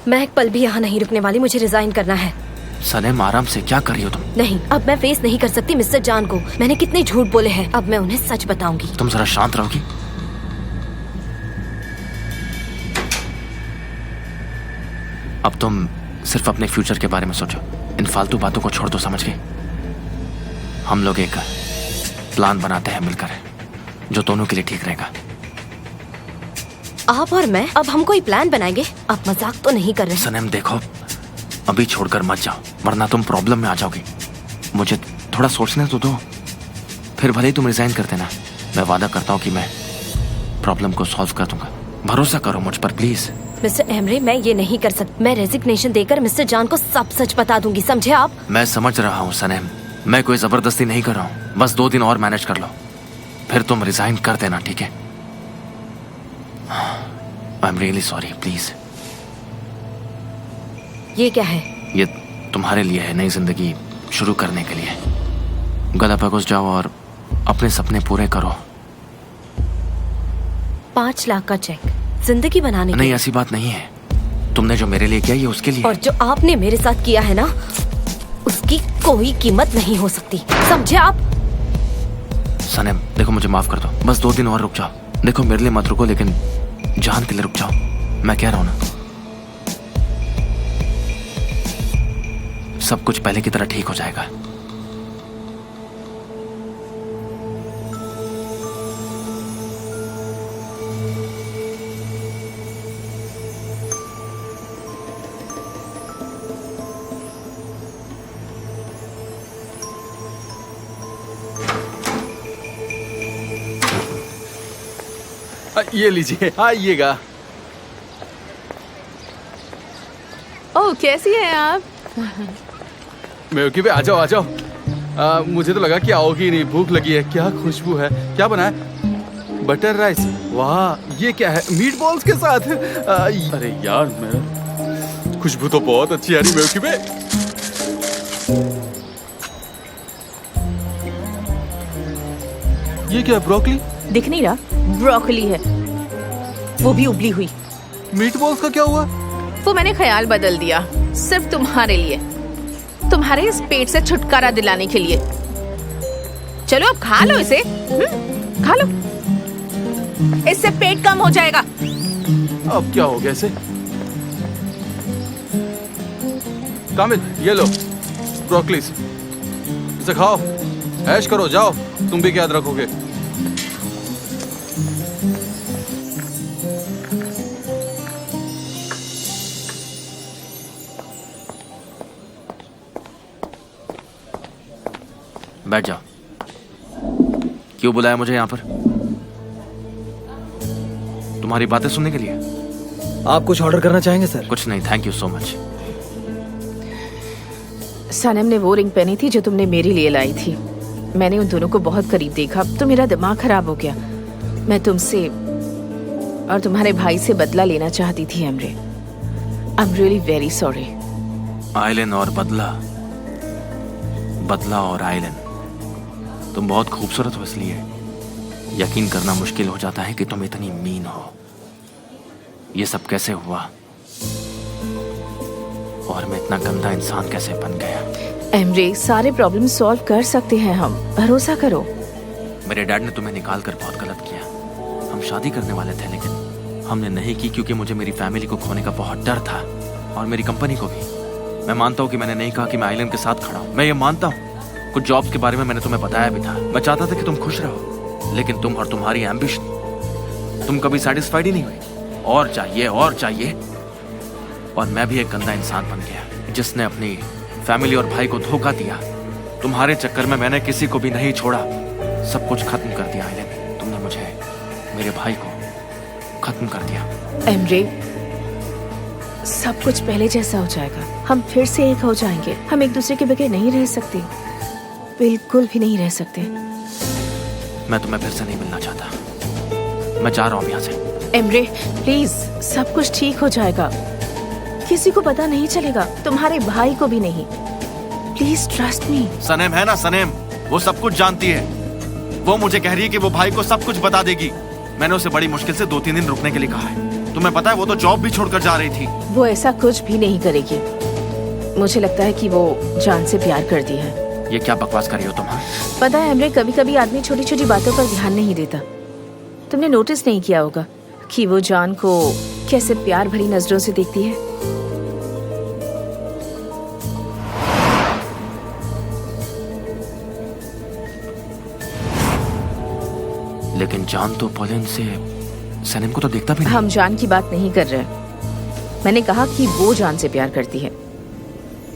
मैं एक पल भी यहाँ नहीं रुकने वाली, मुझे रिजाइन करना है। सनम आराम से, क्या कर रही हो तुम? नहीं, अब मैं फेस नहीं कर सकती मिस्टर जान को। मैंने कितने झूठ बोले हैं, अब मैं उन्हें सच बताऊंगी। तुम जरा शांत रहोगी? अब तुम सिर्फ अपने फ्यूचर के बारे में सोचो, इन फालतू बातों को छोड़ दो, समझ गए? हम लोग एक प्लान बनाते हैं मिलकर, जो दोनों के लिए ठीक रहेगा। आप और मैं अब हम कोई प्लान बनाएंगे? आप मजाक तो नहीं कर रहे? सनम देखो, अभी छोड़कर मत जाओ, वरना तुम प्रॉब्लम में आ जाओगी। मुझे थोड़ा सोचने तो दो, फिर भले ही तुम रिजाइन कर देना। मैं वादा करता हूँ कि मैं प्रॉब्लम को सॉल्व कर दूंगा। भरोसा करो मुझ पर प्लीज। मिस्टर एमरे, मैं ये नहीं कर सकती। मैं रेजिग्नेशन देकर मिस्टर जान को सब सच बता दूंगी, समझे आप? मैं समझ रहा हूँ सनम, मैं कोई जबरदस्ती नहीं कर रहा हूँ। बस 2 दिन और मैनेज कर लो, फिर तुम रिजाइन कर देना, ठीक है? आई एम रियली सॉरी, प्लीज। ये क्या है? ये तुम्हारे लिए है, नई जिंदगी शुरू करने के लिए। गलापागोस जाओ और अपने सपने पूरे करो। 5 लाख का चेक जिंदगी बनाने के नहीं, लिए? ऐसी बात नहीं है। तुमने जो मेरे लिए किया ये उसके लिए। और जो आपने मेरे साथ किया है ना, उसकी कोई कीमत नहीं हो सकती, समझे आप? सनम देखो, मुझे माफ कर दो, बस 2 दिन और रुक जाओ। देखो मेरे लिए मत रुको, लेकिन जान के लिए रुक जाओ, मैं कह रहा हूं ना। सब कुछ पहले की तरह ठीक हो जाएगा। ये लीजिए, आइएगा। ओह, कैसी हैं आप? मेयोकी पे आ जाओ, आ जाओ। मुझे तो लगा कि आओगी नहीं, भूख लगी है। क्या खुशबू है, क्या बना है? बटर राइस, वाह। ये क्या है? मीट बॉल्स के साथ। अरे यार, मेरा खुशबू तो बहुत अच्छी आ रही मेयोकी पे। ये क्या है? ब्रोकली? दिख नहीं रहा? ब्रोकली है, वो भी उबली हुई। मीट बॉल्स का क्या हुआ? वो मैंने ख्याल बदल दिया, सिर्फ तुम्हारे लिए, तुम्हारे इस पेट से छुटकारा दिलाने के लिए। चलो अब खा लो इसे, खा लो, इससे पेट कम हो जाएगा। अब क्या हो गया इसे? कामिल, ये लो ब्रोकलीज, इसे खाओ, ऐश करो, जाओ। तुम भी क्या याद रखोगे? बैठ जाओ। क्यों बुलाया मुझे यहाँ पर? तुम्हारी बातें सुनने के लिए? आप कुछ ऑर्डर करना चाहेंगे सर? कुछ नहीं, थैंक यू सो मच। सनम ने वो रिंग पहनी थी जो तुमने मेरे लिए लाई थी। मैंने उन दोनों को बहुत करीब देखा तो मेरा दिमाग खराब हो गया। मैं तुमसे और तुम्हारे भाई से बदला लेना चाहती थी Emre. I am really very sorry. Aylin और बदला, बदला और आइलन, तुम बहुत खूबसूरत हो, इसलिए यकीन करना मुश्किल हो जाता है कि तुम इतनी मीन हो। ये सब कैसे हुआ और मैं इतना गंदा इंसान कैसे बन गया? एमरे, सारे प्रॉब्लम सॉल्व कर सकते हैं हम, भरोसा करो। मेरे डैड ने तुम्हें निकाल कर बहुत गलत किया। हम शादी करने वाले थे, लेकिन हमने नहीं की क्योंकि मुझे मेरी फैमिली को खोने का बहुत डर था, और मेरी कंपनी को भी। मैं मानता हूँ कि मैंने नहीं कहा कि मैं आइलन के साथ खड़ा हूँ, मैं ये मानता हूँ। कुछ जॉब्स के बारे में मैंने तुम्हें बताया भी था। मैं चाहता था कि तुम खुश रहो, लेकिन तुम और तुम्हारी एम्बिशन, तुम कभी सेटिस्फाइड ही नहीं हुई। और चाहिए और चाहिए, और मैं भी एक गंदा इंसान बन गया जिसने अपनी फैमिली और भाई को धोखा दिया। तुम्हारे चक्कर में मैंने किसी को भी नहीं छोड़ा, सब कुछ खत्म कर दिया आइलन। तुमने मुझे, मेरे भाई को खत्म कर दिया। एमरे, सब कुछ पहले जैसा हो जाएगा, हम फिर से एक हो जाएंगे। हम एक दूसरे के बगैर नहीं रह सकते, बिल्कुल भी नहीं रह सकते। मैं तुम्हें फिर से नहीं मिलना चाहता, मैं जा रहा हूँ यहाँ से। एमरे प्लीज, सब कुछ ठीक हो जाएगा, किसी को पता नहीं चलेगा, तुम्हारे भाई को भी नहीं। Please trust me. सनेम है ना, सनेम, वो सब कुछ जानती है। वो मुझे कह रही है कि वो भाई को सब कुछ बता देगी। मैंने उसे बड़ी मुश्किल से 2-3 दिन रुकने के लिए कहा है। तुम्हें पता है वो तो जॉब भी छोड़कर जा रही थी। वो ऐसा कुछ भी नहीं करेगी। मुझे लगता है कि वो जान से प्यार करती है। ये क्या बकवास कर रही हो तुम? हाँ? पता है हमरे, कभी कभी आदमी छोटी छोटी बातों पर ध्यान नहीं देता। तुमने नोटिस नहीं किया होगा कि वो जान को कैसे प्यार भरी नजरों से देखती है। लेकिन जान तो पॉलिन से सनम को तो देखता भी नहीं। हम जान की बात नहीं कर रहे। मैंने कहा कि वो जान से प्यार करती है।